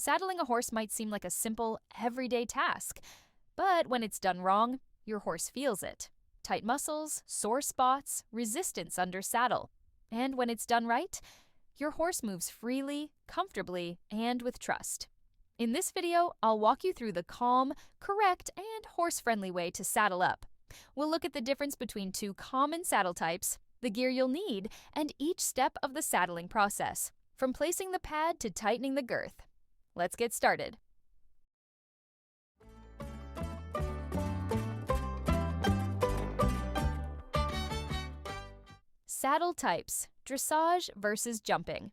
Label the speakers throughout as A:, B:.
A: Saddling a horse might seem like a simple, everyday task, but when it's done wrong, your horse feels it. Tight muscles, sore spots, resistance under saddle. And when it's done right, your horse moves freely, comfortably, and with trust. In this video, I'll walk you through the calm, correct, and horse-friendly way to saddle up. We'll look at the difference between two common saddle types, the gear you'll need, and each step of the saddling process, from placing the pad to tightening the girth. Let's get started. Saddle types, dressage versus jumping.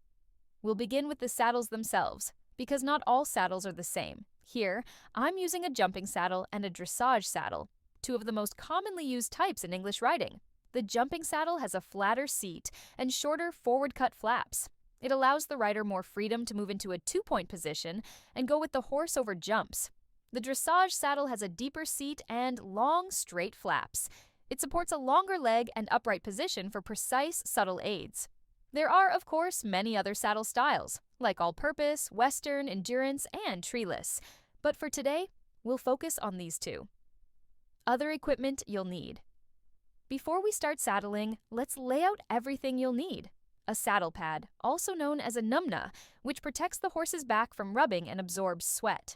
A: We'll begin with the saddles themselves, because not all saddles are the same. Here, I'm using a jumping saddle and a dressage saddle, two of the most commonly used types in English riding. The jumping saddle has a flatter seat and shorter forward-cut flaps. It allows the rider more freedom to move into a two-point position and go with the horse over jumps. The dressage saddle has a deeper seat and long, straight flaps. It supports a longer leg and upright position for precise, subtle aids. There are, of course, many other saddle styles, like all-purpose, western, endurance, and treeless. But for today, we'll focus on these two. Other equipment you'll need. Before we start saddling, let's lay out everything you'll need. A saddle pad, also known as a numna, which protects the horse's back from rubbing and absorbs sweat.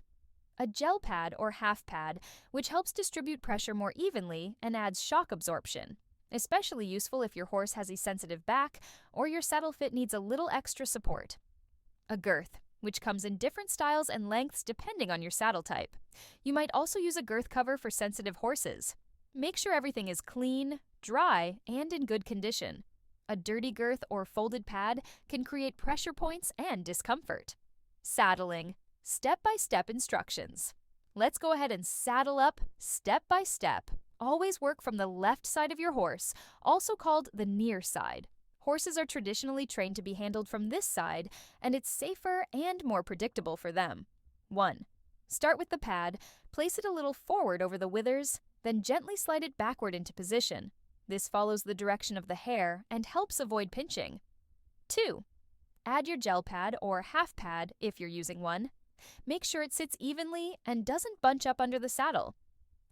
A: A gel pad or half pad, which helps distribute pressure more evenly and adds shock absorption, especially useful if your horse has a sensitive back or your saddle fit needs a little extra support. A girth, which comes in different styles and lengths depending on your saddle type. You might also use a girth cover for sensitive horses. Make sure everything is clean, dry, and in good condition. A dirty girth or folded pad can create pressure points and discomfort. Saddling. Step-by-step instructions. Let's go ahead and saddle up step by step. Always work from the left side of your horse, also called the near side. Horses are traditionally trained to be handled from this side, and it's safer and more predictable for them. 1. Start with the pad, place it a little forward over the withers, then gently slide it backward into position. This follows the direction of the hair and helps avoid pinching. 2. Add your gel pad or half pad if you're using one. Make sure it sits evenly and doesn't bunch up under the saddle.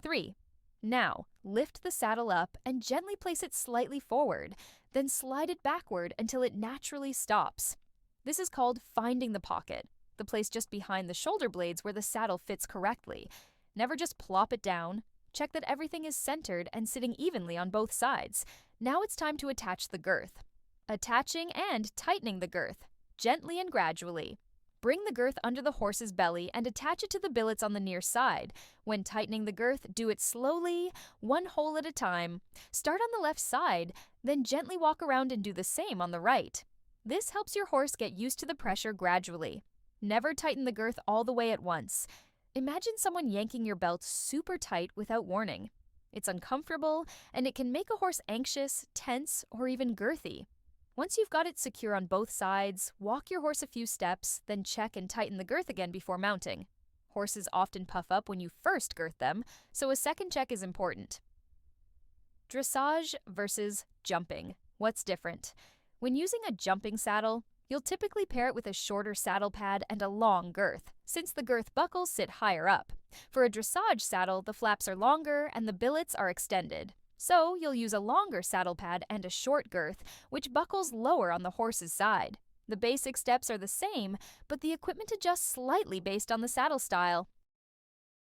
A: 3. Now, lift the saddle up and gently place it slightly forward, then slide it backward until it naturally stops. This is called finding the pocket, the place just behind the shoulder blades where the saddle fits correctly. Never just plop it down. Check that everything is centered and sitting evenly on both sides. Now it's time to attach the girth. Attaching and tightening the girth, gently and gradually. Bring the girth under the horse's belly and attach it to the billets on the near side. When tightening the girth, do it slowly, one hole at a time. Start on the left side, then gently walk around and do the same on the right. This helps your horse get used to the pressure gradually. Never tighten the girth all the way at once. Imagine someone yanking your belt super tight without warning. It's uncomfortable, and it can make a horse anxious, tense, or even girthy. Once you've got it secure on both sides, walk your horse a few steps, then check and tighten the girth again before mounting. Horses often puff up when you first girth them, so a second check is important. Dressage versus jumping. What's different? When using a jumping saddle, you'll typically pair it with a shorter saddle pad and a long girth, since the girth buckles sit higher up. For a dressage saddle, the flaps are longer and the billets are extended. So you'll use a longer saddle pad and a short girth, which buckles lower on the horse's side. The basic steps are the same, but the equipment adjusts slightly based on the saddle style.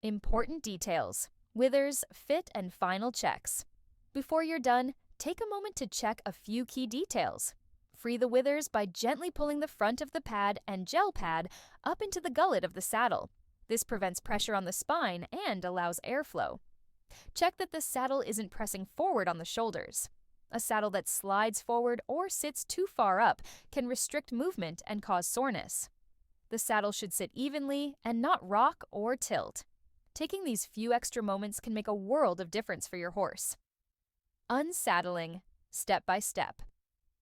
A: Important details. Withers, fit, and final checks. Before you're done, take a moment to check a few key details. Free the withers by gently pulling the front of the pad and gel pad up into the gullet of the saddle. This prevents pressure on the spine and allows airflow. Check that the saddle isn't pressing forward on the shoulders. A saddle that slides forward or sits too far up can restrict movement and cause soreness. The saddle should sit evenly and not rock or tilt. Taking these few extra moments can make a world of difference for your horse. Unsaddling, step by step.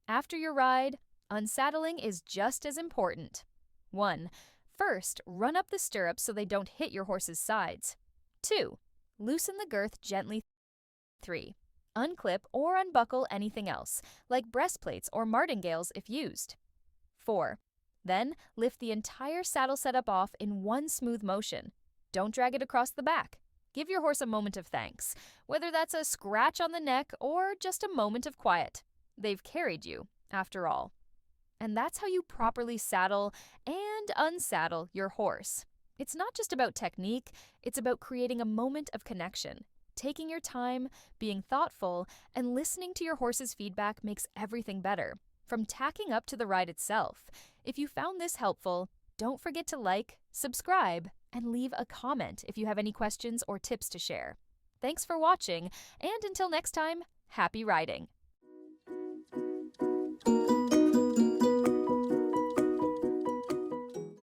A: After your ride, unsaddling is just as important. 1. First, run up the stirrups so they don't hit your horse's sides. 2. Loosen the girth gently. 3. Unclip or unbuckle anything else, like breastplates or martingales if used. 4. Then, lift the entire saddle setup off in one smooth motion. Don't drag it across the back. Give your horse a moment of thanks, whether that's a scratch on the neck or just a moment of quiet. They've carried you, after all. And that's how you properly saddle and unsaddle your horse. It's not just about technique, it's about creating a moment of connection. Taking your time, being thoughtful, and listening to your horse's feedback makes everything better, from tacking up to the ride itself. If you found this helpful, don't forget to like, subscribe, and leave a comment if you have any questions or tips to share. Thanks for watching, and until next time, happy riding!